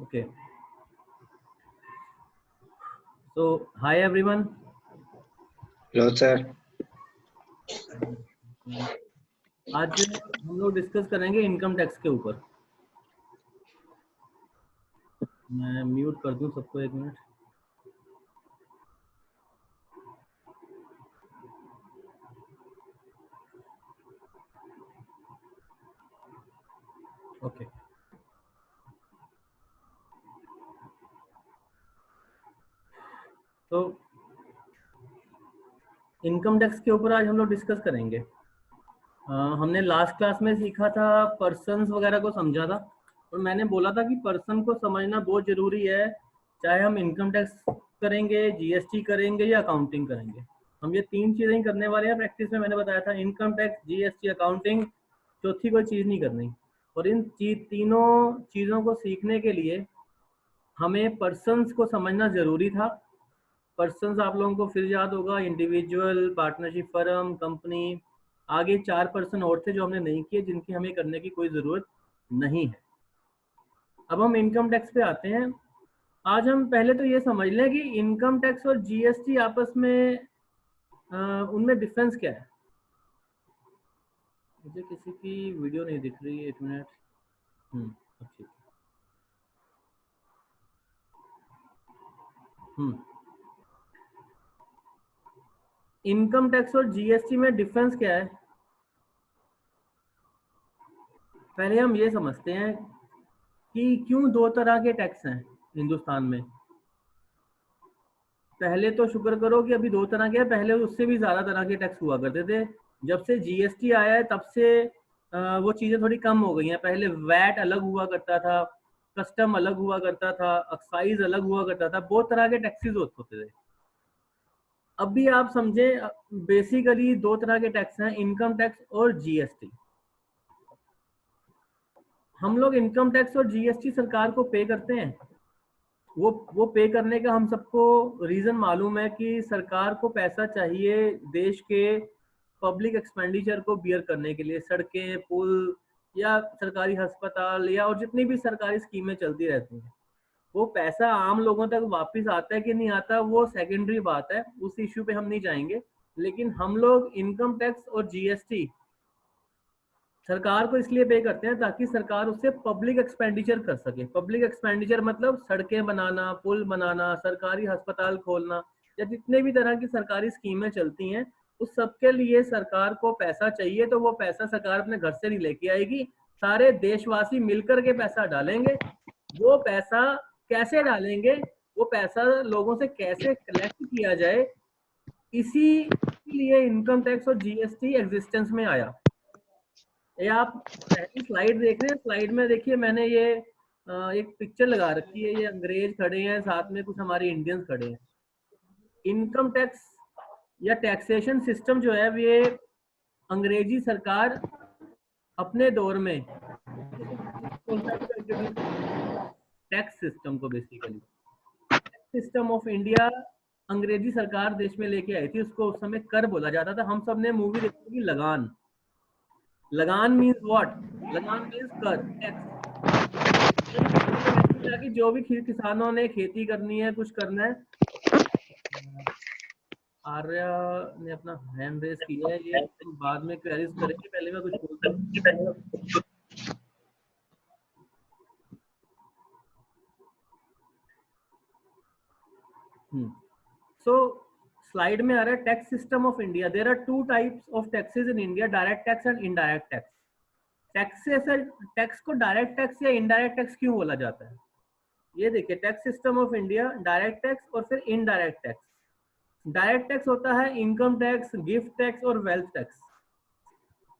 Okay. So, hi everyone. Hello sir. आज हम लोग डिस्कस करेंगे इनकम टैक्स के ऊपर। मैं म्यूट कर दूं सबको, एक मिनट। ओके। तो इनकम टैक्स के ऊपर आज हम लोग डिस्कस करेंगे। हमने लास्ट क्लास में सीखा था, पर्सन्स वगैरह को समझा था, और मैंने बोला था कि पर्सन को समझना बहुत ज़रूरी है, चाहे हम इनकम टैक्स करेंगे, जीएसटी करेंगे या अकाउंटिंग करेंगे। हम ये तीन चीज़ें ही करने वाले हैं प्रैक्टिस में। मैंने बताया था इनकम टैक्स, जीएसटी, अकाउंटिंग, चौथी कोई चीज़ नहीं करनी। और इन तीनों चीज़ों को सीखने के लिए हमें पर्सन्स को समझना ज़रूरी था। पर्सन्स आप लोगों को फिर याद होगा, इंडिविजुअल, पार्टनरशिप फर्म, कंपनी, आगे 4 पर्सन और थे जो हमने नहीं किए, जिनकी हमें करने की कोई ज़रूरत नहीं है। अब हम इनकम टैक्स पे आते हैं। आज हम पहले तो ये समझ लें कि इनकम टैक्स और जीएसटी आपस में उनमें डिफरेंस क्या है। मुझे किसी की वीडियो नहीं दिख रही, एक मिनट। अब ठीक है। इनकम टैक्स और जीएसटी में डिफरेंस क्या है, पहले हम ये समझते हैं कि क्यों दो तरह के टैक्स हैं हिंदुस्तान में। पहले तो शुक्र करो कि अभी दो तरह के हैं, पहले उससे भी ज़्यादा तरह के टैक्स हुआ करते थे। जब से जीएसटी आया है तब से वो चीज़ें थोड़ी कम हो गई हैं। पहले वैट अलग हुआ करता था, कस्टम अलग हुआ करता था, एक्साइज अलग हुआ करता था, बहुत तरह के टैक्सेस होते थे। अब भी आप समझें, बेसिकली दो तरह के टैक्स हैं, इनकम टैक्स और जीएसटी। हम लोग इनकम टैक्स और जीएसटी सरकार को पे करते हैं। वो पे करने का हम सबको रीज़न मालूम है कि सरकार को पैसा चाहिए देश के पब्लिक एक्सपेंडिचर को बियर करने के लिए। सड़कें, पुल या सरकारी अस्पताल या और जितनी भी सरकारी स्कीमें चलती रहती हैं, वो पैसा आम लोगों तक वापस आता है कि नहीं आता, वो सेकेंडरी बात है, उस इश्यू पे हम नहीं जाएंगे। लेकिन हम लोग इनकम टैक्स और जीएसटी सरकार को इसलिए पे करते हैं ताकि सरकार उससे पब्लिक एक्सपेंडिचर कर सके। पब्लिक एक्सपेंडिचर मतलब सड़कें बनाना, पुल बनाना, सरकारी अस्पताल खोलना, या जितने भी तरह की सरकारी स्कीमें चलती हैं, उस सबके लिए सरकार को पैसा चाहिए। तो वो पैसा सरकार अपने घर से नहीं लेके आएगी, सारे देशवासी मिलकर के पैसा डालेंगे। वो पैसा कैसे डालेंगे, वो पैसा लोगों से कैसे कलेक्ट किया जाए, इसी लिए इनकम टैक्स और जीएसटी एग्जिस्टेंस में आया। ये आप पहली स्लाइड देख रहे हैं, स्लाइड में देखिए मैंने ये एक पिक्चर लगा रखी है। ये अंग्रेज खड़े हैं, साथ में कुछ हमारे इंडियंस खड़े हैं। इनकम टैक्स या टैक्सेशन सिस्टम जो है, ये अंग्रेजी सरकार अपने दौर में टैक्स सिस्टम को, बेसिकली सिस्टम ऑफ इंडिया अंग्रेजी सरकार देश में लेके आई थी। उसको उस समय कर बोला जाता था। हम सब ने मूवी देखी थी लगान। लगान मीन्स व्हाट? लगान मीन्स कर, टैक्स। कि जो भी किसानों ने खेती करनी है, कुछ करना है। आर्या ने अपना हैंड रेस किया है, ये हम बाद में क्वेरीज करेंगे, पहले मैं कुछ बोलता हूँ। सो स्लाइड में आ रहा है tax system of India. There are two types of taxes in India, direct tax and indirect tax. Tax को डायरेक्ट टैक्स या इनडायरेक्ट टैक्स क्यों बोला जाता है? ये देखिए, tax system of India, direct tax और फिर इनडायरेक्ट टैक्स। डायरेक्ट टैक्स होता है इनकम टैक्स, गिफ्ट टैक्स और wealth tax.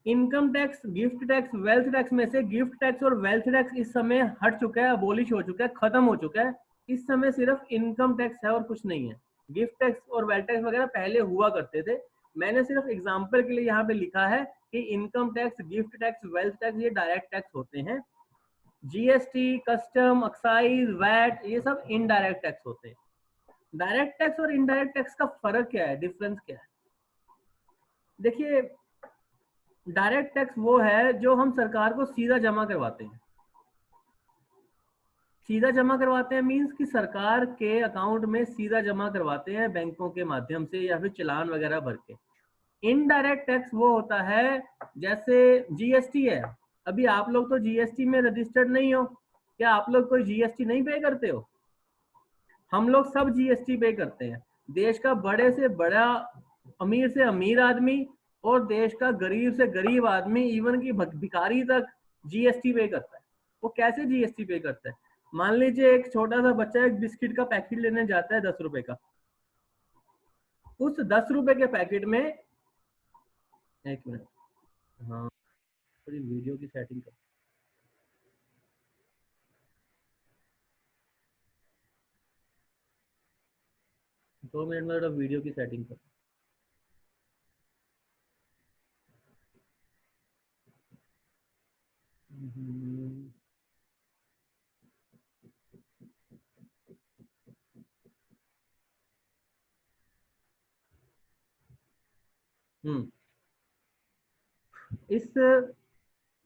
Income tax, gift tax, wealth tax में से गिफ्ट टैक्स और वेल्थ टैक्स इस समय हट चुका है, अबोलिश हो चुका है, खत्म हो चुका है। इस समय सिर्फ इनकम टैक्स है और कुछ नहीं है। गिफ्ट टैक्स और वेल्थ टैक्स वगैरह पहले हुआ करते थे। मैंने सिर्फ एग्जांपल के लिए यहाँ पे लिखा है कि income tax, gift tax, wealth tax ये डायरेक्ट टैक्स होते हैं। जीएसटी, कस्टम, एक्साइज, वैट, ये सब इनडायरेक्ट टैक्स होते हैं। डायरेक्ट टैक्स और इनडायरेक्ट टैक्स का फर्क क्या है, डिफरेंस क्या है? देखिए, डायरेक्ट टैक्स वो है जो हम सरकार को सीधा जमा करवाते हैं। सीधा जमा करवाते हैं मींस कि सरकार के अकाउंट में सीधा जमा करवाते हैं बैंकों के माध्यम से या फिर चालान वगैरह भर के। इनडायरेक्ट टैक्स वो होता है जैसे जीएसटी है। अभी आप लोग तो जीएसटी में रजिस्टर्ड नहीं हो, क्या आप लोग कोई जीएसटी नहीं पे करते हो? हम लोग सब जीएसटी पे करते हैं। देश का बड़े से बड़ा, अमीर से अमीर आदमी और देश का गरीब से गरीब आदमी, इवन की भिखारी तक जीएसटी पे करता है। वो कैसे जीएसटी पे करता है? मान लीजिए एक छोटा सा बच्चा एक बिस्किट का पैकेट लेने जाता है 10 रुपए का। उस 10 रुपए के पैकेट में, एक मिनट, हाँ थोड़ी वीडियो की सेटिंग कर। 2 मिनट में थोड़ा वीडियो की सेटिंग कर। इस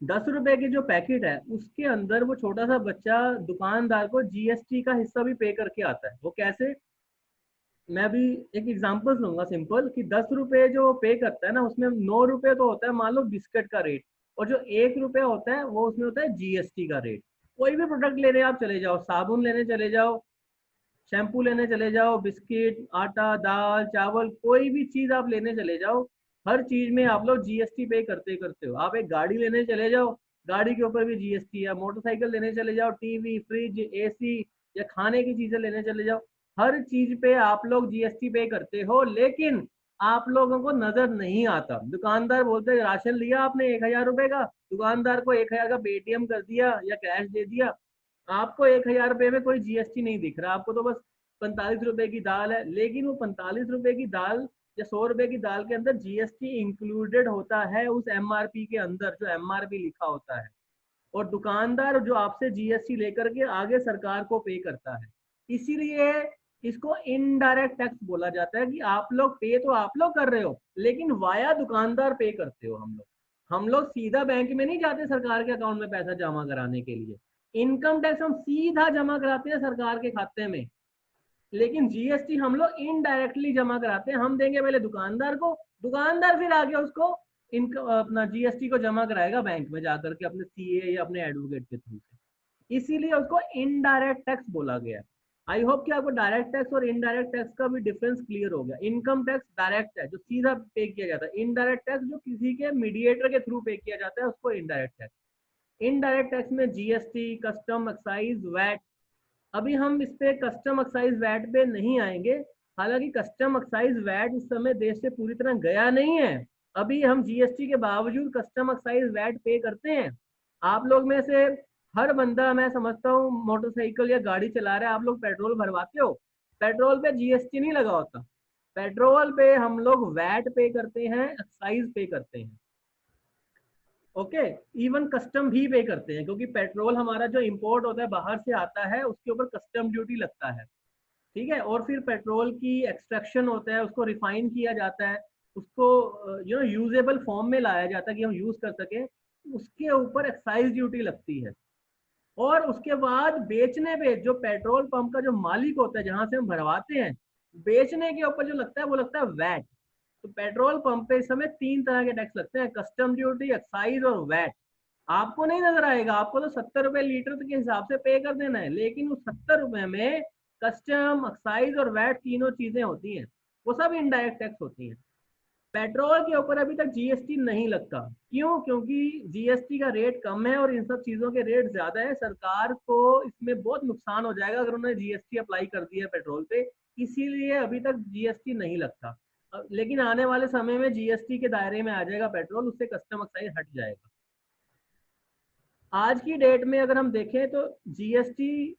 10 रुपए के जो पैकेट है उसके अंदर वो छोटा सा बच्चा दुकानदार को जीएसटी का हिस्सा भी पे करके आता है। वो कैसे? मैं अभी एक एग्जांपल लूंगा सिंपल कि 10 रुपए जो पे करता है ना, उसमें 9 रुपए तो होता है मान लो बिस्किट का रेट, और जो 1 रुपया होता है वो उसमें होता है जीएसटी का रेट। कोई भी प्रोडक्ट लेने आप चले जाओ, साबुन लेने चले जाओ, शैम्पू लेने चले जाओ, बिस्किट, आटा, दाल, चावल, कोई भी चीज आप लेने चले जाओ, हर चीज में आप लोग जीएसटी पे करते करते हो। आप एक गाड़ी लेने चले जाओ, गाड़ी के ऊपर भी जीएसटी है। मोटरसाइकिल लेने चले जाओ, टीवी, फ्रिज, एसी या खाने की चीजें लेने चले जाओ, हर चीज पे आप लोग जीएसटी पे करते हो। लेकिन आप लोगों को नजर नहीं आता। दुकानदार बोलते हैं राशन लिया आपने 1,000 रुपए का, दुकानदार को 1,000 का पेटीएम कर दिया या कैश दे दिया, आपको 1,000 रुपए में कोई जीएसटी नहीं दिख रहा, आपको तो बस 45 रुपए की दाल है। लेकिन वो 45 रुपए की दाल या 100 रुपए की दाल के अंदर जीएसटी इंक्लूडेड होता है उस एमआरपी के अंदर, जो एमआरपी लिखा होता है। और दुकानदार जो आपसे जीएसटी लेकर के आगे सरकार को पे करता है। इसीलिए इसको इनडायरेक्ट टैक्स बोला जाता है कि आप लोग पे तो आप लोग कर रहे हो, लेकिन वाया दुकानदार पे करते हो। हम लोग सीधा बैंक में नहीं जाते सरकार के अकाउंट में पैसा जमा कराने के लिए। इनकम टैक्स हम सीधा जमा कराते हैं सरकार के खाते में, लेकिन जीएसटी हम लोग इनडायरेक्टली जमा कराते हैं। हम देंगे पहले दुकानदार को, दुकानदार फिर आगे उसको इनकम अपना जीएसटी को जमा कराएगा बैंक में जाकर के अपने सीए या अपने एडवोकेट के थ्रू से। इसीलिए उसको इनडायरेक्ट टैक्स बोला गया है। आई होप कि आपको डायरेक्ट टैक्स और इनडायरेक्ट टैक्स का भी डिफरेंस क्लियर हो गया। इनकम टैक्स डायरेक्ट है जो सीधा पे किया जाता है, इनडायरेक्ट टैक्स जो किसी के मीडिएटर के थ्रू पे किया जाता है उसको इनडायरेक्ट टैक्स। इनडायरेक्ट टैक्स में जीएसटी, कस्टम, एक्साइज, वैट। अभी हम इस पे कस्टम, एक्साइज, वैट पे नहीं आएंगे। हालांकि कस्टम, एक्साइज, वैट इस समय देश से पूरी तरह गया नहीं है। अभी हम जीएसटी के बावजूद कस्टम, एक्साइज, वैट पे करते हैं। आप लोग में से हर बंदा, मैं समझता हूँ, मोटरसाइकिल या गाड़ी चला रहा है, आप लोग पेट्रोल भरवाते हो, पेट्रोल पे जीएसटी नहीं लगा होता। पेट्रोल पे हम लोग वैट पे करते हैं, एक्साइज पे करते हैं, ओके। इवन कस्टम भी पे करते हैं, क्योंकि पेट्रोल हमारा जो इंपोर्ट होता है बाहर से आता है उसके ऊपर कस्टम ड्यूटी लगता है, ठीक है। और फिर पेट्रोल की एक्सट्रैक्शन होता है, उसको रिफाइन किया जाता है, उसको यूजेबल फॉर्म में लाया जाता है कि हम यूज कर सके, उसके ऊपर एक्साइज ड्यूटी लगती है। और उसके बाद बेचने पे जो पेट्रोल पंप का जो मालिक होता है जहां से हम भरवाते हैं, बेचने के ऊपर जो लगता है वो लगता है वैट। तो पेट्रोल पंप पे इस समय 3 तरह के टैक्स लगते हैं, कस्टम ड्यूटी, एक्साइज और वैट। आपको नहीं नजर आएगा, आपको तो 70 रुपए लीटर के हिसाब से पे कर देना है, लेकिन उस 70 रुपए में कस्टम, एक्साइज और वैट तीनों चीजें होती हैं, वो सब इनडायरेक्ट टैक्स होती हैं। पेट्रोल के ऊपर अभी तक जीएसटी नहीं लगता। क्यों? क्योंकि जीएसटी का रेट कम है और इन सब चीजों के रेट ज्यादा है। सरकार को इसमें बहुत नुकसान हो जाएगा अगर उन्होंने जीएसटी अप्लाई कर दिया पेट्रोल पे, इसीलिए अभी तक जीएसटी नहीं लगता। लेकिन आने वाले समय में जीएसटी के दायरे में आ जाएगा पेट्रोल, उससे कस्टम, एक्साइज हट जाएगा। आज की डेट में अगर हम देखें तो जीएसटी,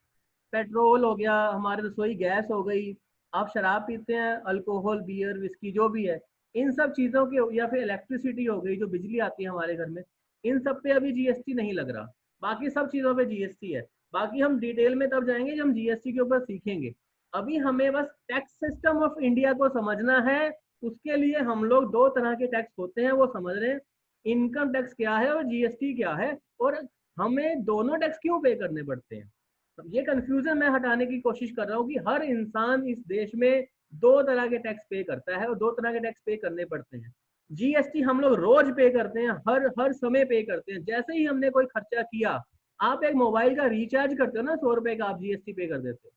पेट्रोल हो गया, हमारे रसोई गैस हो गई, आप शराब पीते हैं, अल्कोहल, बियर, विस्की जो भी है, इन सब चीज़ों के, या फिर इलेक्ट्रिसिटी हो गई जो बिजली आती है हमारे घर में, इन सब पे अभी जीएसटी नहीं लग रहा। बाकी सब चीज़ों पे जीएसटी है। बाकी हम डिटेल में तब जाएंगे जब हम जीएसटी के ऊपर सीखेंगे। अभी हमें बस टैक्स सिस्टम ऑफ इंडिया को समझना है। उसके लिए हम लोग 2 तरह के टैक्स होते हैं वो समझ रहे हैं, इनकम टैक्स क्या है और जीएसटी क्या है, और हमें दोनों टैक्स क्यों पे करने पड़ते हैं। ये कंफ्यूजन मैं हटाने की कोशिश कर रहा हूँ कि हर इंसान इस देश में 2 तरह के टैक्स पे करता है और 2 तरह के टैक्स पे करने पड़ते हैं। जीएसटी हम लोग रोज पे करते हैं, हर समय पे करते हैं। जैसे ही हमने कोई खर्चा किया, आप एक मोबाइल का रिचार्ज करते हो ना 100 रुपए का, आप जीएसटी पे कर देते हो।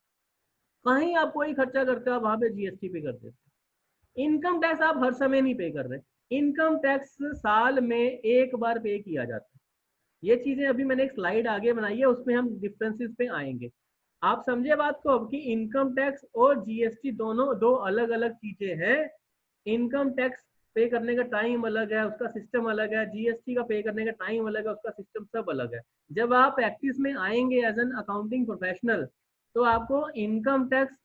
कहीं आप कोई खर्चा करते हो, आप वहां पे जीएसटी पे कर देते हो। इनकम टैक्स आप हर समय नहीं पे कर रहे। इनकम टैक्स साल में एक बार पे किया जाता है। ये चीजें अभी मैंने एक स्लाइड आगे बनाई है, उसमें हम डिफरेंसेस पे आएंगे। आप समझे बात को अब कि इनकम टैक्स और जीएसटी दोनों दो अलग अलग चीजें हैं। इनकम टैक्स पे करने का टाइम अलग है, उसका सिस्टम अलग है। जीएसटी का पे करने का टाइम अलग है, उसका सिस्टम सब अलग है। जब आप प्रैक्टिस में आएंगे एज एन अकाउंटिंग प्रोफेशनल, तो आपको इनकम टैक्स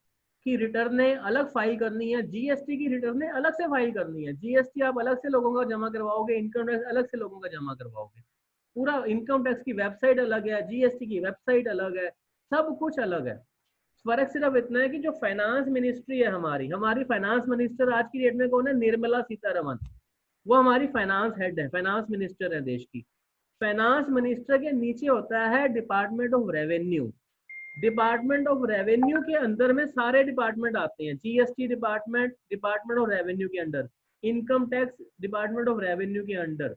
की रिटर्नें अलग फाइल करनी है, जीएसटी की रिटर्नें अलग से फाइल करनी है। जीएसटी आप अलग से लोगों का जमा करवाओगे, इनकम टैक्स अलग से लोगों का जमा करवाओगे। पूरा इनकम टैक्स की वेबसाइट अलग है, जीएसटी की वेबसाइट अलग है, सब कुछ अलग है। फर्क सिर्फ इतना है कि जो फाइनेंस मिनिस्ट्री है हमारी हमारी फाइनेंस मिनिस्टर आज की डेट में कौन है? निर्मला सीतारमन। वो हमारी फाइनेंस हेड है, फाइनेंस मिनिस्टर है देश की। फाइनेंस मिनिस्टर के नीचे होता है department of revenue. Department of revenue के अंदर में सारे डिपार्टमेंट आते हैं। GST department department of revenue के under, income tax department of revenue के under,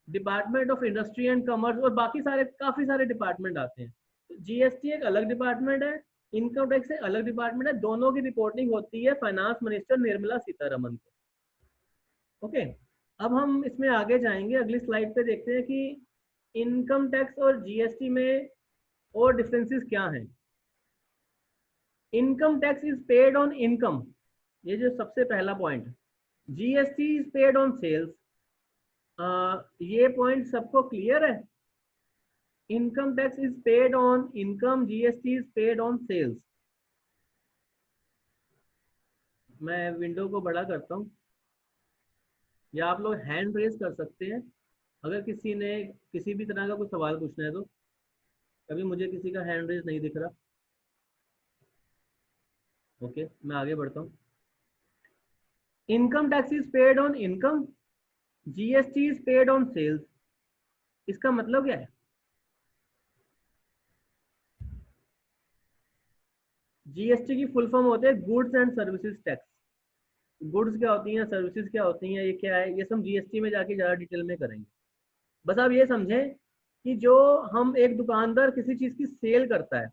department of industry and commerce, और बाकी सारे काफी सारे डिपार्टमेंट आते हैं। जीएसटी एक अलग डिपार्टमेंट है, इनकम टैक्स एक अलग डिपार्टमेंट है। दोनों की रिपोर्टिंग होती है फाइनेंस मिनिस्टर निर्मला सीतारमन को। ओके, अब हम इसमें आगे जाएंगे, अगली स्लाइड पे देखते हैं कि इनकम टैक्स और जीएसटी में और डिफरेंसेस क्या हैं। Income tax is paid on income, ये जो सबसे पहला point. GST is paid on sales. ये पॉइंट सबको क्लियर है? Income tax is paid on income, GST is paid on sales. मैं विंडो को बड़ा करता हूँ, या आप लोग हैंड रेज कर सकते हैं अगर किसी ने किसी भी तरह का कोई सवाल पूछना है तो। अभी मुझे किसी का हैंड रेज नहीं दिख रहा। ओके, मैं आगे बढ़ता हूँ। Income tax is paid on income, GST is paid on sales. इसका मतलब क्या है? जीएसटी की फुल फॉर्म होते हैं goods and services tax. Goods क्या होती हैं, सर्विसेज क्या होती हैं, ये क्या है, ये सब जीएसटी में जाके ज़्यादा डिटेल में करेंगे। बस आप ये समझें कि जो हम एक दुकानदार किसी चीज़ की सेल करता है,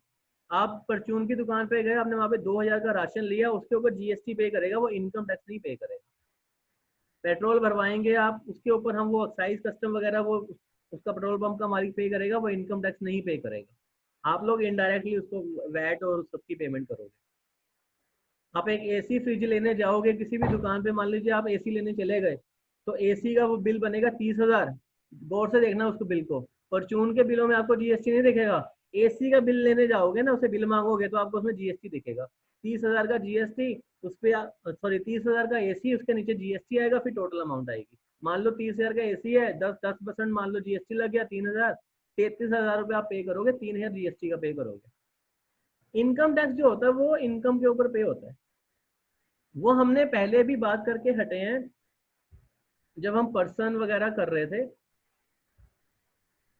आप परचून की दुकान पे गए, आपने वहाँ पे 2000 का राशन लिया, उसके ऊपर जीएसटी पे करेगा, वो इनकम टैक्स नहीं पे करेगा। पेट्रोल भरवाएंगे आप, उसके ऊपर हम वो एक्साइज कस्टम वगैरह वो उसका पेट्रोल पंप का मालिक पे करेगा, वो इनकम टैक्स नहीं पे करेगा। आप लोग इनडायरेक्टली उसको वैट और सबकी पेमेंट करोगे। आप एक एसी फ्रिज लेने जाओगे किसी भी दुकान पे, मान लीजिए आप एसी लेने चले गए, तो एसी का वो बिल बनेगा 30,000। गौर से देखना उसको बिल को, परचून के बिलों में आपको जीएसटी नहीं दिखेगा। एसी का बिल लेने जाओगे ना, उसे बिल मांगोगे तो आपको उसमें जीएसटी दिखेगा। 30,000 का जीएसटी, उस पर सॉरी 30,000 का एसी, उसके नीचे जीएसटी आएगा, फिर टोटल अमाउंट आएगी। मान लो 30,000 का एसी है, 10% मान लो जीएसटी लग गया, 3,000, 33,000 रुपये आप पे करोगे, 3,000 जीएसटी का पे करोगे। इनकम टैक्स जो होता है वो इनकम के ऊपर पे होता है। वो हमने पहले भी बात करके हटे हैं जब हम पर्सन वगैरह कर रहे थे।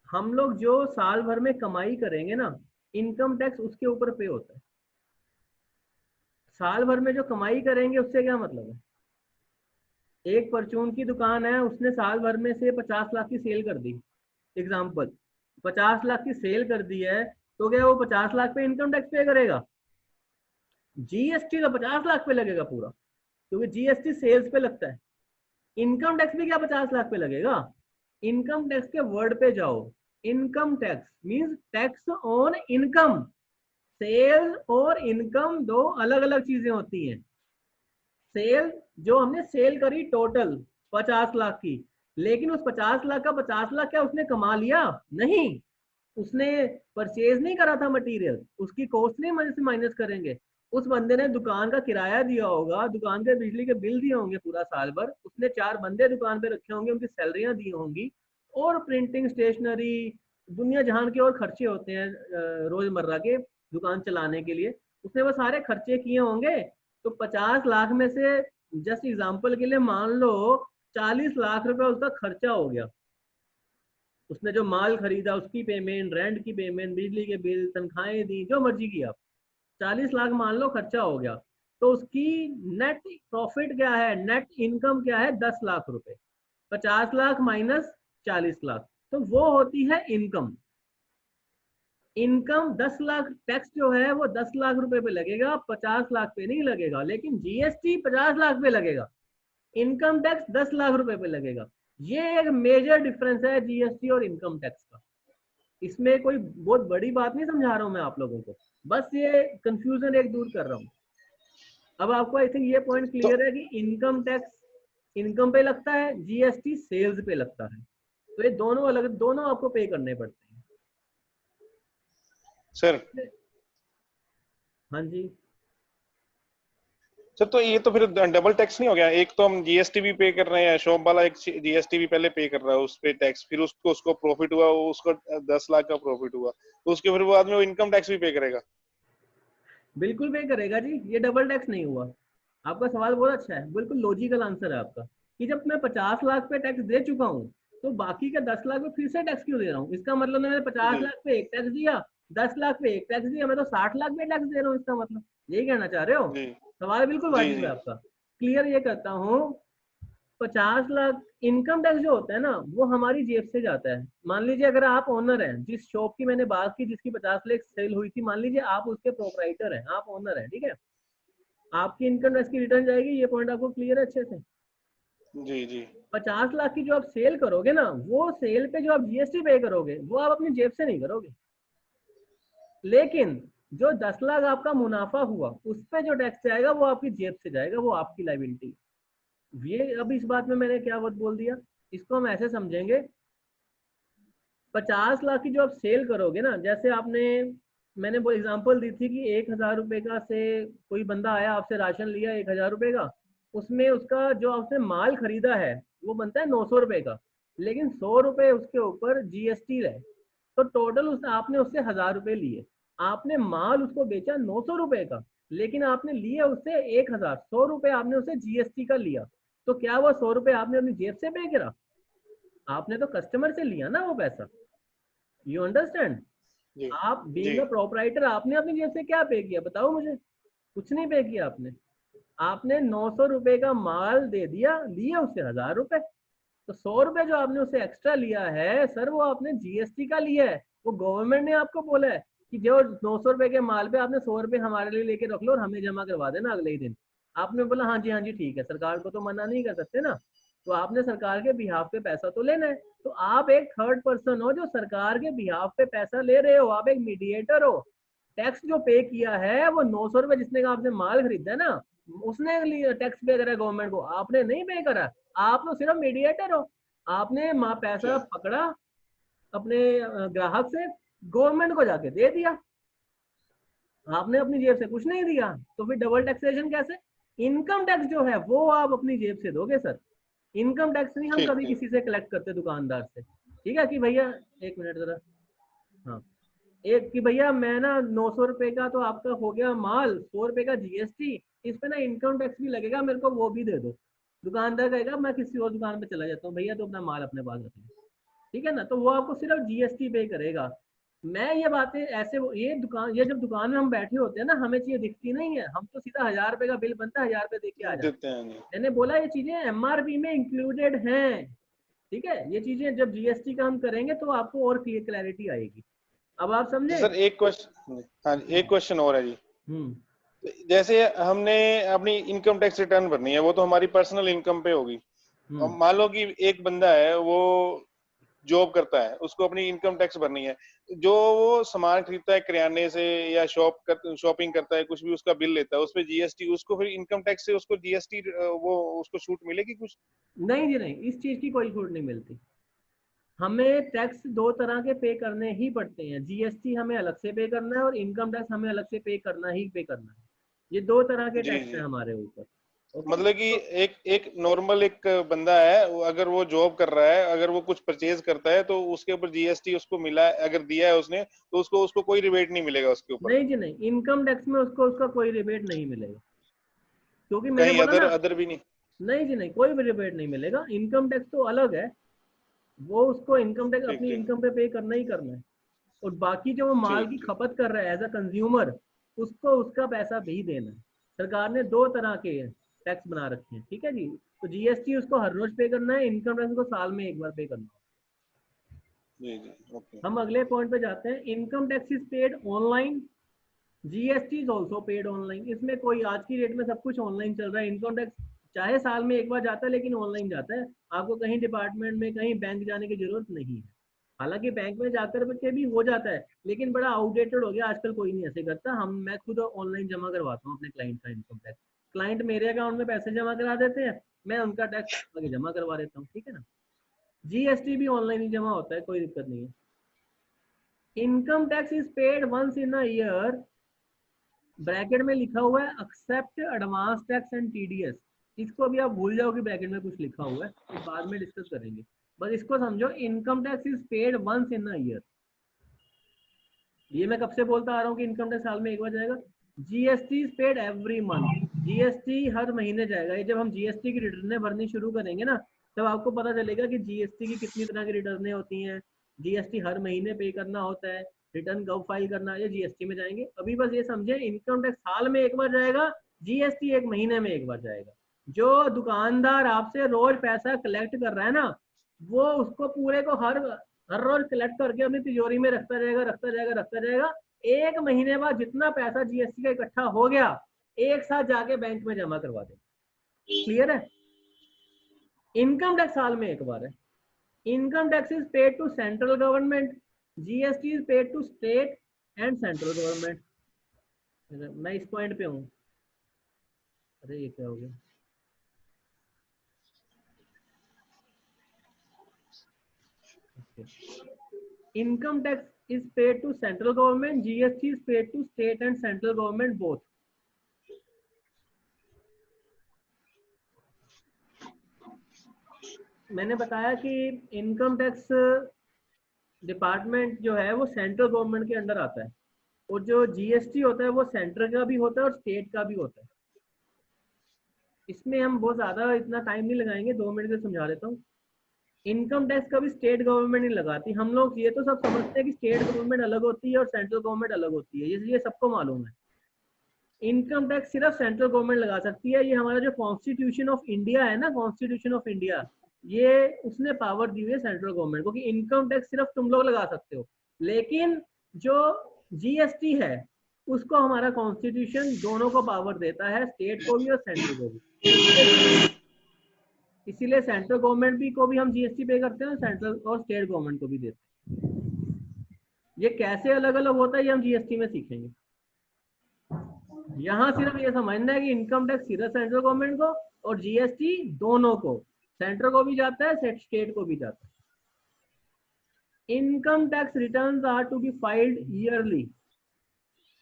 हम लोग जो साल भर में कमाई करेंगे ना, इनकम टैक्स उसके ऊपर पे होता है। साल भर में जो कमाई करेंगे उससे क्या मतलब है? एक परचून की दुकान है, उसने साल भर में से 50 लाख की सेल कर दी, एग्जाम्पल 50 लाख की सेल कर दी है, तो क्या वो 50 लाख पे इनकम टैक्स पे करेगा? जीएसटी तो 50 लाख पे लगेगा पूरा, क्योंकि जीएसटी सेल्स पे लगता है। इनकम टैक्स भी क्या 50 लाख पे लगेगा? इनकम टैक्स के वर्ड पे जाओ। Income tax means tax on income. Sale और इनकम दो अलग अलग चीजें होती हैं। सेल जो हमने सेल करी टोटल 50 लाख की, लेकिन उस 50 लाख का 50 लाख क्या उसने कमा लिया? नहीं, उसने परचेज नहीं करा था मटेरियल, उसकी कॉस्ट नहीं से माइनस करेंगे। उस बंदे ने दुकान का किराया दिया होगा, दुकान के बिजली के बिल दिए होंगे पूरा साल भर, उसने 4 बंदे दुकान पे रखे होंगे, उनकी सैलरियां दी होंगी, और प्रिंटिंग, स्टेशनरी, दुनिया जहान के और खर्चे होते हैं रोजमर्रा के दुकान चलाने के लिए, उसने वो सारे खर्चे किए होंगे। तो 50 लाख में से जस्ट एग्जाम्पल के लिए मान लो 40 लाख रुपए उसका खर्चा हो गया। उसने जो माल खरीदा उसकी पेमेंट, रेंट की पेमेंट, बिजली के बिल, तनख्वाहें दी, जो मर्जी किया, 40 लाख मान लो खर्चा हो गया, तो उसकी नेट प्रॉफिट क्या है, नेट इनकम क्या है, 10 लाख रुपए। 50 लाख माइनस 40 लाख, तो वो होती है इनकम। इनकम 10 लाख, टैक्स जो है वो 10 लाख रुपए पे लगेगा, 50 लाख पे नहीं लगेगा, लेकिन जीएसटी 50 लाख पे लगेगा, इनकम टैक्स 10 लाख रुपए पे लगेगा। ये एक मेजर डिफरेंस है जीएसटी और इनकम टैक्स का। इसमें कोई बहुत बड़ी बात नहीं समझा रहा हूं मैं आप लोगों को, बस ये कंफ्यूजन एक दूर कर रहा हूं। अब आपको आई थिंक ये पॉइंट तो क्लियर है कि इनकम टैक्स इनकम पे लगता है, जीएसटी सेल्स पे लगता है, तो ये दोनों अलग, दोनों आपको पे करने पड़ते हैं सर। हाँ जी। सर तो ये तो फिर डबल टैक्स नहीं हो गया? एक तो हम जीएसटी भी पे कर रहे हैं, शॉप वाला एक जीएसटी भी पहले पे कर रहा है, उस पे टैक्स, फिर उसको प्रॉफिट हुआ, उसको 10 लाख का प्रॉफिट हुआ, तो उसके फिर बाद में वो इनकम टैक्स भी पे करेगा? बिल्कुल पे करेगा जी, ये डबल टैक्स नहीं हुआ। आपका सवाल बहुत अच्छा है, बिल्कुल लॉजिकल आंसर है आपका, कि जब मैं 50 लाख पे टैक्स दे चुका हूँ, तो बाकी का 10 लाख पे फिर से टैक्स क्यों दे रहा हूँ? इसका मतलब मैंने 50 जी लाख पे एक टैक्स दिया, 10 लाख पे एक टैक्स दिया, मैं तो 60 लाख पे टैक्स दे रहा हूँ, इसका मतलब यही कहना चाह रहे हो? जी सवाल बिल्कुल जी वाजिब जी है आपका। क्लियर ये करता हूँ, 50 लाख इनकम टैक्स जो होता है ना, वो हमारी जेब से जाता है। मान लीजिए अगर आप ओनर हैं, जिस शॉप की मैंने बात की जिसकी 50 लाख सेल हुई थी, मान लीजिए आप उसके प्रोपराइटर हैं, आप ओनर हैं, ठीक है, आपकी इनकम टैक्स की रिटर्न जाएगी, ये पॉइंट आपको क्लियर है अच्छे से? जी जी 50 लाख की जो आप सेल करोगे ना, वो सेल पे जो आप जीएसटी पे करोगे वो आप अपनी जेब से नहीं करोगे, लेकिन जो 10 लाख आपका मुनाफा हुआ उस पे जो टैक्स जाएगा वो आपकी जेब से जाएगा, वो आपकी लाइबिलिटी। ये अब इस बात में मैंने क्या बात बोल दिया, इसको हम ऐसे समझेंगे, 50 लाख की जो आप सेल करोगे ना, जैसे आपने, मैंने वो एग्जांपल दी थी कि 1,000 रुपए का से कोई बंदा आया आपसे राशन लिया 1,000 रुपए का, उसमें उसका जो आपने माल खरीदा है वो बनता है 900 रुपए का, लेकिन 100 रुपए उसके ऊपर जीएसटी है, तो टोटल उस आपने उससे 1,000 रुपए लिए, आपने माल उसको बेचा 900 रुपए का, लेकिन आपने लिए उससे 1,000, 100 रुपए आपने उससे जीएसटी का लिया, तो क्या वो 100 रुपए आपने अपनी जेब से पे करा? आपने तो कस्टमर से लिया ना वो पैसा। You understand? जी आप जी बीइंग अ प्रोपराइटर आपने अपनी जेब से क्या पे किया, बताओ मुझे? कुछ नहीं पे किया आपने। आपने 900 रुपए का माल दे दिया, लिए उससे 1,000 रुपए, तो 100 रुपए जो आपने उससे एक्स्ट्रा लिया है सर, वो आपने जीएसटी का लिया है। वो गवर्नमेंट ने आपको बोला है कि जो 900 रुपए के माल पे आपने 100 रुपए हमारे लिए लेके रख लो और हमें जमा करवा देना अगले ही दिन। आपने बोला हाँ जी ठीक है, सरकार को तो मना नहीं कर सकते ना, तो आपने सरकार के बिहाफ पे पैसा तो लेना है। तो आप एक थर्ड पर्सन हो जो सरकार के बिहाफ पे पैसा ले रहे हो, आप एक मीडिएटर हो। टैक्स जो पे किया है वो 900 रुपए जिसने आपसे माल खरीदा है ना, उसने टैक्स पे करा गवर्नमेंट को, आपने नहीं पे करा। आप तो सिर्फ मीडिएटर हो, आपने पैसा अच्छा पकड़ा अपने ग्राहक से, गवर्नमेंट को जाके दे दिया, आपने अपनी जेब से कुछ नहीं दिया, तो फिर डबल टैक्सेशन कैसे? इनकम टैक्स जो है वो आप अपनी जेब से दोगे सर, इनकम टैक्स नहीं हम ठीक कभी ठीक किसी से कलेक्ट करते दुकानदार से। ठीक है कि भैया, एक मिनट जरा, हाँ, एक कि भैया मैं ना 900 रुपए का तो आपका हो गया माल, 100 रुपए का जीएसटी, इस पे ना इनकम टैक्स भी लगेगा, मेरे को वो भी दे दो। दुकानदार कहेगा मैं किसी और दुकान पे चला जाता हूँ, भैया तो अपना माल अपने पास रख लो। ठीक है ना, तो वो आपको सिर्फ जीएसटी पे करेगा। मैं ये बातें ऐसे, ये दुकान, ये जब दुकान में हम बैठे होते हैं ना, हमें चीजें दिखती नहीं है, हम तो सीधा 1,000 रुपए का बिल बनता है, 1,000 रुपए दे के आ जाते देते हैं। जी हैं। मैंने बोला ये चीजें एमआरपी में इंक्लूडेड हैं। ठीक है, ये चीजें जब जीएसटी का हम करेंगे तो आपको और क्लैरिटी आएगी। अब आप जी समझे? सर, एक क्वेश्चन, हाँ जी, एक क्वेश्चन और है जी। हम्म। जैसे हमने अपनी इनकम टैक्स रिटर्न भरनी है, वो तो हमारी पर्सनल इनकम पे होगी। अब हम्म। मान लो कि एक बंदा है, वो जॉब करता है, उसको अपनी इनकम टैक्स भरनी है, जो वो सामान खरीदता है किराने से या शॉपिंग करता है, कुछ भी उसका बिल लेता है, उस पे जीएसटी, उसको फिर इनकम टैक्स से उसको जीएसटी वो उसको छूट मिलेगी कुछ? नहीं जी नहीं, इस चीज की कोई छूट नहीं मिलती। हमें टैक्स दो तरह के पे करने ही पड़ते हैं, जीएसटी हमें अलग से पे करना है और इनकम टैक्स हमें अलग से पे करना है। ये दो तरह के जी टैक्स हैं जी हमारे ऊपर। ओके, मतलब कि तो एक एक नॉर्मल एक बंदा है, अगर वो जॉब कर रहा है, अगर वो कुछ परचेज करता है, तो उसके ऊपर जीएसटी उसको मिला है, अगर दिया है उसने, तो उसको उसको कोई रिबेट नहीं मिलेगा उसके ऊपर? नहीं जी नहीं, इनकम टैक्स में उसको उसका कोई रिबेट नहीं मिलेगा, क्योंकि मैंने कहीं बोला अदर ना, अदर भी नहीं? नहीं जी नहीं, कोई भी रिबेट नहीं मिलेगा, इनकम टैक्स तो अलग है। वो उसको इनकम टैक्स ठीक अपनी ठीक इनकम पे करना ही करना है। और बाकी जो वो माल ठीक की ठीक। खपत कर रहा है एज अ कंज्यूमर, उसको उसका पैसा भी देना है। सरकार ने दो तरह के टैक्स बना रखे हैं, ठीक है जी। तो जीएसटी उसको हर रोज पे करना है, इनकम टैक्स को साल में एक बार पे करना है। जी जी ओके। हम अगले पॉइंट पे जाते हैं। Income tax is paid online, GST is also paid online. इसमें कोई आज की डेट में सब कुछ ऑनलाइन चल रहा है। इनकम टैक्स चाहे साल में एक बार जाता है लेकिन ऑनलाइन जाता है। आपको कहीं डिपार्टमेंट में कहीं बैंक जाने की जरूरत नहीं है। हालांकि बैंक में जाकर के भी हो जाता है लेकिन बड़ा आउटडेटेड हो गया, आजकल कोई नहीं ऐसे करता। मैं खुद ऑनलाइन जमा करवाता हूँ अपने क्लाइंट का इनकम टैक्स। क्लाइंट मेरे अकाउंट में पैसे जमा करा देते हैं, मैं उनका टैक्स आगे जमा करवा देता हूँ, ठीक है ना। जीएसटी भी ऑनलाइन ही जमा होता है, कोई दिक्कत नहीं है। Income tax is paid once in a year, bracket में लिखा हुआ है except advance tax and TDS. इसको अभी आप भूल जाओ कि ब्रैकेट में कुछ लिखा हुआ है, तो बाद में डिस्कस करेंगे। बस इसको समझो, income tax is paid once in a year. ये मैं कब से बोलता आ रहा हूँ कि इनकम टैक्स साल में एक बार जाएगा। GST is paid every month, GST हर महीने जाएगा। ये जब हम जीएसटी की रिटर्नें भरनी शुरू करेंगे ना, तब आपको पता चलेगा कि जीएसटी की कितनी तरह की रिटर्नें होती हैं। जीएसटी हर महीने पे करना होता है, रिटर्न कब फाइल करना है, ये जीएसटी में जाएंगे। अभी बस ये समझे, इनकम टैक्स साल में एक बार जाएगा, जीएसटी एक महीने में एक बार जाएगा। जो दुकानदार आपसे रोज पैसा कलेक्ट कर रहा है ना, वो उसको पूरे को हर रोज कलेक्ट करके अपनी तिजोरी में रखता जाएगा, रखता जाएगा, रखता जाएगा। एक महीने बाद जितना पैसा जीएसटी का इकट्ठा हो गया, एक साथ जाके बैंक में जमा करवा दे। क्लियर है। इनकम टैक्स साल में एक बार है। Income tax is paid to central government, GST is paid to state and central government. मैं इस पॉइंट पे हूँ। अरे ये क्या हो गया। Income tax is paid to central government, GST is paid to state and central government both. मैंने बताया कि इनकम टैक्स डिपार्टमेंट जो है वो सेंट्रल गवर्नमेंट के अंडर आता है, और जो जीएसटी होता है वो सेंट्रल का भी होता है और स्टेट का भी होता है। इसमें हम बहुत ज़्यादा इतना टाइम नहीं लगाएंगे, 2 मिनट में समझा देता हूँ। इनकम टैक्स का भी स्टेट गवर्नमेंट नहीं लगाती। हम लोग ये तो सब समझते हैं कि स्टेट गवर्नमेंट अलग होती है और सेंट्रल गवर्नमेंट अलग होती है, ये सबको मालूम है। इनकम टैक्स सिर्फ सेंट्रल गवर्नमेंट लगा सकती है। ये हमारा जो कॉन्स्टिट्यूशन ऑफ इंडिया है ना, कॉन्स्टिट्यूशन ऑफ इंडिया, ये उसने पावर दी हुई है सेंट्रल गवर्नमेंट को कि इनकम टैक्स सिर्फ तुम लोग लगा सकते हो। लेकिन जो जीएसटी है उसको हमारा कॉन्स्टिट्यूशन दोनों को पावर देता है, स्टेट को भी और सेंट्रल को भी। इसीलिए सेंट्रल गवर्नमेंट भी को भी हम जीएसटी पे करते हैं, सेंट्रल और स्टेट गवर्नमेंट को भी देते हैं। ये कैसे अलग अलग होता है ये हम जीएसटी में सीखेंगे। यहाँ सिर्फ ये समझना है कि इनकम टैक्स सिर्फ सेंट्रल गवर्नमेंट को और जीएसटी दोनों को, सेंट्रल को भी जाता है स्टेट को भी जाता है। Income tax returns are to be filed yearly.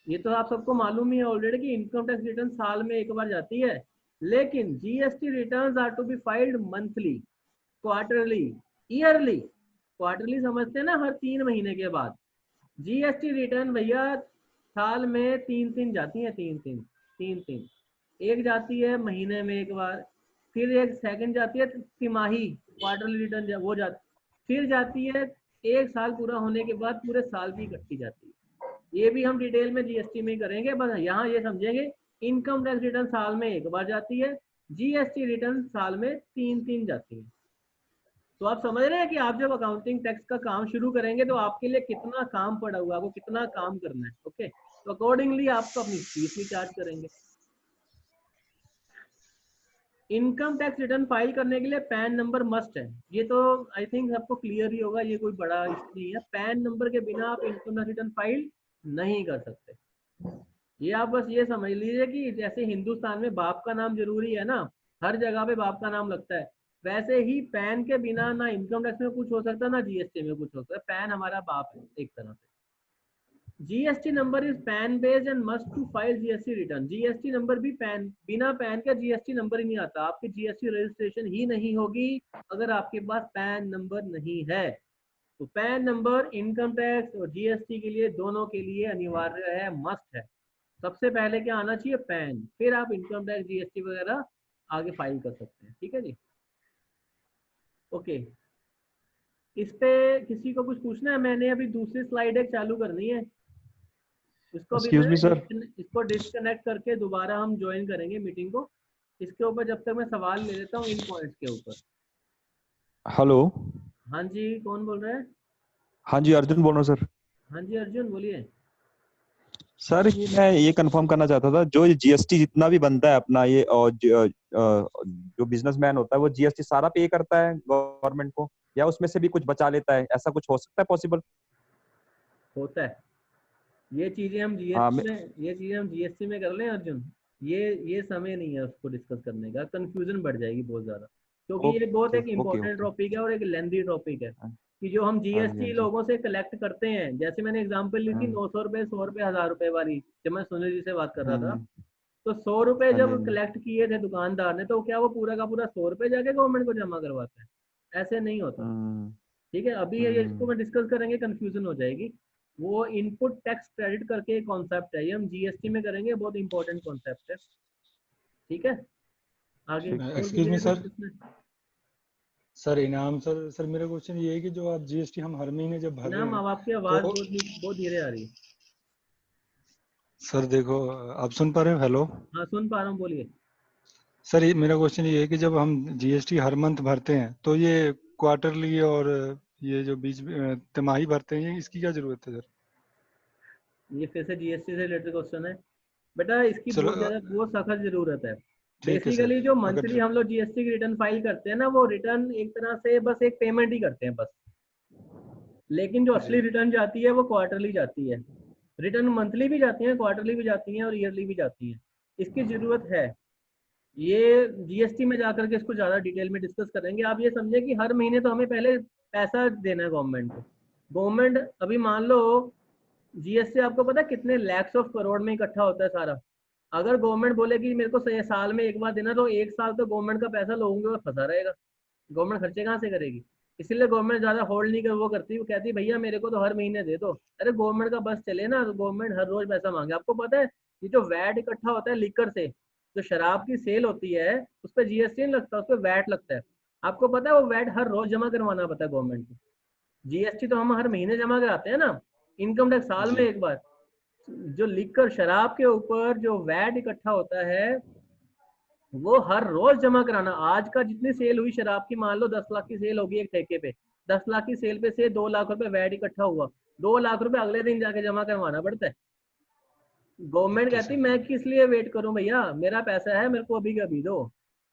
ये तो आप सबको मालूम ही है ऑलरेडी कि इनकम टैक्स रिटर्न साल में एक बार जाती है। लेकिन GST returns are to be filed monthly, quarterly, yearly. Quarterly समझते हैं ना, हर 3 महीने के बाद। जीएसटी रिटर्न भैया साल में 3 जाती है, 3 एक जाती है महीने में एक बार, फिर एक सेकंड जाती है तिमाही, क्वार्टरली रिटर्न वो जाती, फिर जाती है एक साल पूरा होने के बाद पूरे साल की इकट्ठी जाती है। ये भी हम डिटेल में जीएसटी में करेंगे, बस यहाँ ये समझेंगे इनकम टैक्स रिटर्न साल में एक बार जाती है, जीएसटी रिटर्न साल में 3 जाती है। तो आप समझ रहे हैं कि आप जब अकाउंटिंग टैक्स का काम शुरू करेंगे तो आपके लिए कितना काम पड़ा हुआ है, आपको कितना काम करना है। ओके, तो अकॉर्डिंगली आपको अपनी फीस भी चार्ज करेंगे। इनकम टैक्स रिटर्न फाइल करने के लिए पैन नंबर मस्ट है। ये तो आई थिंक सबको क्लियर ही होगा, ये कोई बड़ा इशू नहीं है। पैन नंबर के बिना आप इनकम टैक्स रिटर्न फाइल नहीं कर सकते। ये आप बस ये समझ लीजिए कि जैसे हिंदुस्तान में बाप का नाम जरूरी है ना, हर जगह पे बाप का नाम लगता है, वैसे ही पैन के बिना ना इनकम टैक्स में कुछ हो सकता ना जीएसटी में कुछ हो सकता है। पैन हमारा बाप है एक तरह से। GST number is PAN based and must to file GST return. GST number भी पैन, बिना पैन का जीएसटी नंबर ही नहीं आता। आपकी जीएसटी रजिस्ट्रेशन ही नहीं होगी अगर आपके पास पैन नंबर नहीं है। तो पैन नंबर इनकम टैक्स और जीएसटी के लिए, दोनों के लिए अनिवार्य है, मस्ट है। सबसे पहले क्या आना चाहिए, पैन, फिर आप इनकम टैक्स जीएसटी वगैरह आगे फाइल कर सकते हैं। ठीक है जी, ओके। इस पे किसी को कुछ पूछना है? मैंने अभी दूसरी स्लाइड एक चालू करनी है, इसको भी एक्सक्यूज मैं मी सर। इसको डिस्कनेक्ट करके दोबारा हम ज्वाइन करेंगे मीटिंग को। इसके ऊपर जब तक मैं सवाल ले लेता हूँ इन पॉइंट्स के ऊपर। हेलो। हाँ जी, कौन बोल रहा है? हाँ जी, अर्जुन बोल रहा हूँ सर। हाँ जी अर्जुन, बोलिए। सर ये मैं ये कंफर्म करना चाहता था, जो जीएसटी जितना भी बनता है अपना ये, और जो बिजनेसमैन होता है वो जीएसटी सारा पे करता है गवर्नमेंट को, या उसमें से भी कुछ बचा लेता है? ऐसा कुछ हो सकता है पॉसिबल? होता है। ये चीजें हम हाँ जीएसटी में कर लें अर्जुन। ये समय नहीं है उसको डिस्कस करने का, कंफ्यूजन बढ़ जाएगी बहुत ज्यादा, क्योंकि ये बहुत ओके एक ओके इम्पोर्टेंट ओके। टॉपिक है और एक लेंदी टॉपिक है। हाँ कि जो हम हाँ जी, हाँ जीएसटी जी। लोगों से कलेक्ट करते हैं, जैसे मैंने एग्जांपल ली थी हम्म 900 रुपए, 100 रुपए, 1000 रुपए वाली, जब मैं सुनील जी से बात कर रहा था, हम्म, तो 100 रुपए हाँ जी, हाँ जब जी। कलेक्ट किए थे दुकानदार ने, तो क्या वो पूरा का पूरा 100 रुपए जाके गवर्नमेंट को जमा करवाता है? ऐसे नहीं होता। हम्म ठीक है, अभी ये इसको हम्म मैं डिस्कस करेंगे, कंफ्यूजन हो जाएगी। वो इनपुट टैक्स क्रेडिट करके एक कॉन्सेप्ट है, ये हम जीएसटी में करेंगे, बहुत इंपॉर्टेंट कॉन्सेप्ट है। ठीक है, आगे ठीक। और एक्सक्यूज किसी मी का कुछ सर। पूछना है? सर इनाम सर, मेरा क्वेश्चन ये है कि जो आप जीएसटी हम हर महीने जब भर रहे इनाम, हैं अब आपकी आवाज तो बहुत धीरे आ रही है। सर देखो, आप सुन पा रहे हो? हेलो हाँ सुन पा रहा हूँ, बोलिए। सर, ये मेरा क्वेश्चन ये है कि जब हम जीएसटी हर मंथ भरते हैं तो ये क्वार्टरली और ये जो बीच तिमाही भरते हैं, ये इसकी क्या जरूरत है सर? ये फिर से जीएसटी से रिलेटेड क्वेश्चन है बेटा, इसकी चलो बहुत सख्त जरूरत है। ठीक है सर। बेसिकली जो मंथली अगर हम लोग जीएसटी की रिटर्न फाइल करते हैं ना, वो रिटर्न एक तरह से बस एक पेमेंट ही करते हैं बस। लेकिन जो असली जी रिटर्न जाती है वो क्वार्टरली जाती है। रिटर्न मंथली भी जाती हैं, क्वार्टरली भी जाती हैं और ईयरली भी जाती हैं। इसकी जरूरत है। ये जीएसटी में जाकर के इसको ज्यादा डिटेल में डिस्कस करेंगे। आप ये समझे कि हर महीने तो हमें पहले पैसा देना है गवर्नमेंट को। गवर्नमेंट अभी मान लो, जीएसटी आपको पता है कितने लैक्स ऑफ करोड़ में इकट्ठा होता है सारा। अगर गवर्नमेंट बोले कि मेरे को साल में एक बार देना, तो एक साल तो गवर्नमेंट का पैसा लोगों के पास फंसा रहेगा। गवर्नमेंट खर्चे कहाँ से करेगी? इसीलिए गवर्नमेंट ज्यादा होल्ड नहीं कर वो करती, वो कहती है भैया मेरे को तो हर महीने दे दो। अरे गवर्नमेंट का बस चले ना, तो गवर्नमेंट हर रोज पैसा मांगे। आपको पता है ये जो वैट इकट्ठा होता है लीकर से, जो शराब की सेल होती है, उस पर जीएसटी नहीं लगता, उस पर वैट लगता है। आपको पता है वो वैट हर रोज जमा करवाना पड़ता है गवर्नमेंट को। जीएसटी तो हम हर महीने जमा कराते हैं ना, इनकम टैक्स साल में जी एक बार। जो लीकर शराब के ऊपर जो वैट इकट्ठा होता है, वो हर रोज जमा कराना। आज का जितनी सेल हुई शराब की, मान लो 10 लाख की सेल होगी एक ठेके पे, 10 लाख की सेल पे से 2 लाख रुपए वैट इकट्ठा हुआ, 2 लाख रुपए अगले दिन जाके जमा करवाना पड़ता है। गवर्नमेंट ओके कहती सर। मैं किस लिए वेट करूं भैया, मेरा पैसा है, मेरे को अभी कभी दो।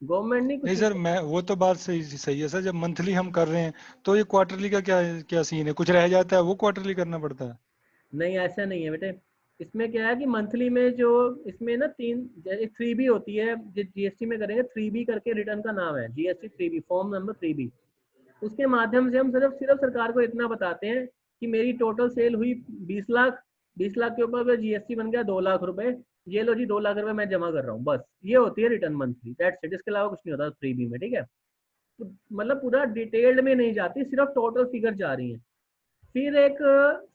गवर्नमेंट नहीं नहीं कुछ नहीं सर, कहती। मैं वो तो बात सही सही है सर। जब मंथली हम कर रहे हैं तो ये क्वार्टरली का क्या क्या सीन है? कुछ रह जाता है वो क्वार्टरली करना पड़ता है? नहीं ऐसा नहीं है बेटे। इसमें क्या है कि मंथली में जो, इसमें ना तीन, जैसे 3B होती है, जीएसटी में करेंगे 3B करके, रिटर्न का नाम है GST 3B, form number 3B। उसके माध्यम से हम सिर्फ सिर्फ सरकार को इतना बताते हैं कि मेरी टोटल सेल हुई 20 लाख, 20 लाख के ऊपर जीएसटी बन गया 2 लाख रुपए, ये लो जी 2 लाख रुपए मैं जमा कर रहा हूँ, बस ये होती है रिटर्न मंथली, दैट्स इट। इसके अलावा कुछ नहीं होता 3B में। ठीक है, तो मतलब पूरा डिटेल्ड में नहीं जाती, सिर्फ टोटल फिगर जा रही है। फिर एक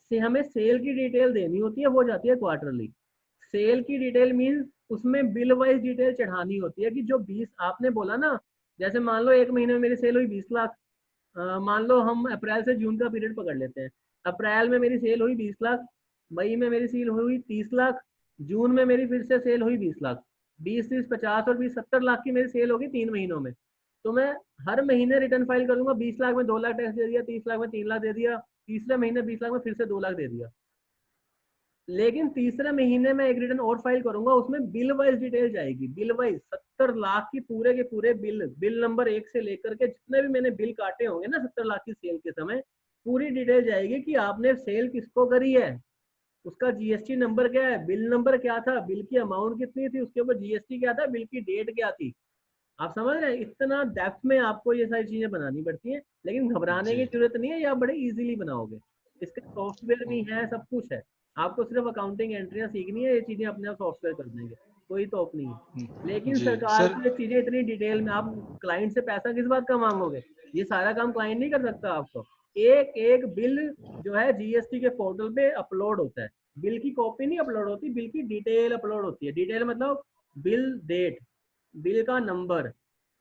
से हमें सेल की डिटेल देनी होती है, वो जाती है क्वार्टरली। सेल की डिटेल मीन्स उसमें बिल वाइज डिटेल चढ़ानी होती है कि जो 20 आपने बोला ना, जैसे मान लो एक महीने में मेरी सेल हुई 20 लाख, मान लो हम अप्रैल से जून का पीरियड पकड़ लेते हैं। अप्रैल में मेरी सेल हुई 20 लाख, मई में मेरी सेल हुई 30 लाख, जून में मेरी फिर से सेल हुई 20 लाख। 20, 30, 50 और 20, 70 लाख की मेरी सेल होगी 3 महीनों में। तो मैं हर महीने रिटर्न फाइल करूंगा, 20 लाख में 2 लाख टैक्स दे दिया, 30 लाख में 3 लाख दे दिया, तीसरे महीने 20 लाख में फिर से 2 लाख दे दिया। लेकिन तीसरे महीने में एक रिटर्न और फाइल करूंगा, उसमें बिल वाइज डिटेल जाएगी। बिल वाइज 70 लाख की पूरे के पूरे बिल, बिल नंबर 1 से लेकर के जितने भी मैंने बिल काटे होंगे ना 70 लाख की सेल के समय, पूरी डिटेल जाएगी कि आपने सेल किसको करी है, उसका जीएसटी नंबर क्या है, बिल नंबर क्या था, बिल की अमाउंट कितनी थी, उसके ऊपर जीएसटी क्या था, बिल की डेट क्या थी। आप समझ रहे हैं, इतना डेप्थ में आपको ये सारी चीजें बनानी पड़ती हैं। लेकिन घबराने जी की जरूरत नहीं है, ये आप बड़े इजीली बनाओगे। इसके सॉफ्टवेयर भी है, सब कुछ है। आपको सिर्फ अकाउंटिंग एंट्रियां सीखनी है, ये चीजें अपने आप सॉफ्टवेयर कर देंगे, कोई तो नहीं है। लेकिन जी सरकार सर। को ये चीजें इतनी डिटेल में, आप क्लाइंट से पैसा किस बात का मांगोगे? ये सारा काम क्लाइंट नहीं कर सकता आपको। एक एक बिल जो है जीएसटी के पोर्टल पे अपलोड होता है। बिल की कॉपी नहीं अपलोड होती, बिल की डिटेल अपलोड होती है। डिटेल मतलब बिल डेट, बिल का नंबर,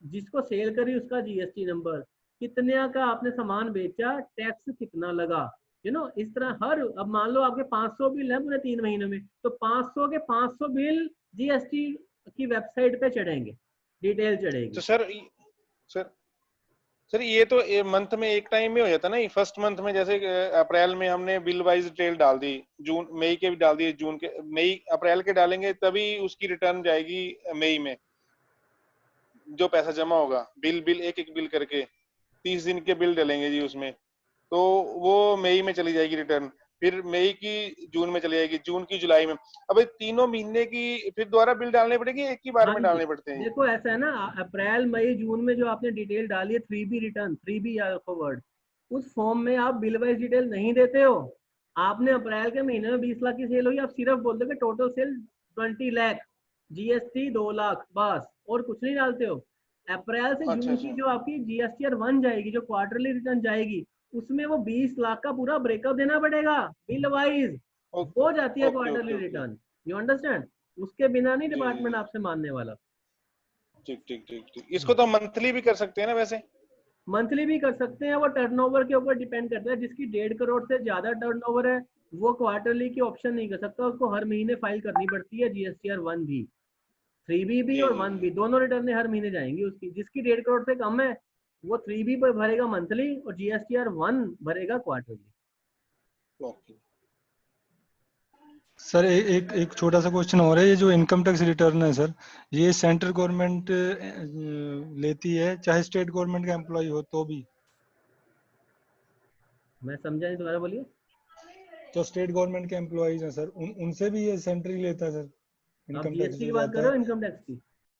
जिसको सेल करी उसका जीएसटी नंबर, कितने का आपने सामान बेचा, टैक्स कितना लगा, इस तरह हर, अब मान लो आपके 500 बिल है पूरे 3 महीने में, तो 500 के 500 बिल जीएसटी की वेबसाइट पे चढ़ेंगे, डिटेल चढ़ेगी। तो सर ये तो मंथ में एक टाइम में हो जाता ना, फर्स्ट मंथ में जैसे अप्रैल में हमने बिल वाइज डिटेल डाल दी, जून मई के भी डाल दिए, जून के, मई अप्रैल के डालेंगे तभी उसकी रिटर्न जाएगी मई में, जो पैसा जमा होगा बिल बिल एक एक बिल करके 30 दिन के बिल डालेंगे जी उसमें, तो वो मई में चली जाएगी रिटर्न, फिर मई की जून में चली जाएगी, जून की जुलाई में। अब तीनों महीने की फिर दोबारा बिल डालने पड़ेगी, एक ही बार हाँ में जी, डालने पड़ते हैं? देखो ऐसा है ना, अप्रैल मई जून में जो आपने डिटेल डाली है 3B रिटर्न, 3B वर्ड, उस फॉर्म में आप बिल वाइज डिटेल नहीं देते हो। आपने अप्रैल के महीने में 20 लाख की सेल हुई, आप सिर्फ बोल दोगे total sale 20 lakh, GST 2 lakh, बस, और कुछ नहीं डालते हो। अप्रैल से अच्छा जून की अच्छा। जो आपकी जीएसटीआर 1 जाएगी, जो क्वार्टरली रिटर्न जाएगी, उसमें वो 20 लाख का पूरा ब्रेकअप देना पड़ेगा बिल वाइज, वो जाती है okay quarterly okay okay. Return. You understand? उसके बिना नहीं जी डिपार्टमेंट जी, आपसे मानने वाला। ठीक ठीक ठीक ठीक। इसको तो मंथली भी कर सकते हैं ना वैसे? मंथली भी कर सकते हैं, वो टर्नओवर के ऊपर डिपेंड करता है। जिसकी 1.5 करोड़ से ज्यादा टर्नओवर है वो क्वार्टरली की ऑप्शन नहीं कर सकता, उसको हर महीने फाइल करनी पड़ती है जीएसटीआर 1 भी, 3B भी जी और जी 1 जी। भी, दोनों रिटर्न हर महीने जाएंगी उसकी। जिसकी 1.5 करोड़ से कम है वो 3B पर भरेगा मंथली और जीएसटीआर 1 भरेगा क्वार्टरली। ओके। सर एक एक छोटा सा क्वेश्चन और है, ये जो इनकम टैक्स रिटर्न है सर, ये सेंट्रल गवर्नमेंट लेती है चाहे स्टेट गवर्नमेंट का एम्प्लॉय हो तो भी? मैं समझा नहीं, दोबारा बोलिए। तो स्टेट गवर्नमेंट के एम्प्लॉयज हैं सर, उनसे भी ये सेंट्रल ही लेता है सर, आप इनकम टैक्स जीएसटी जो की बात कर जाता रहे है? हो, इनकम टैक्स की?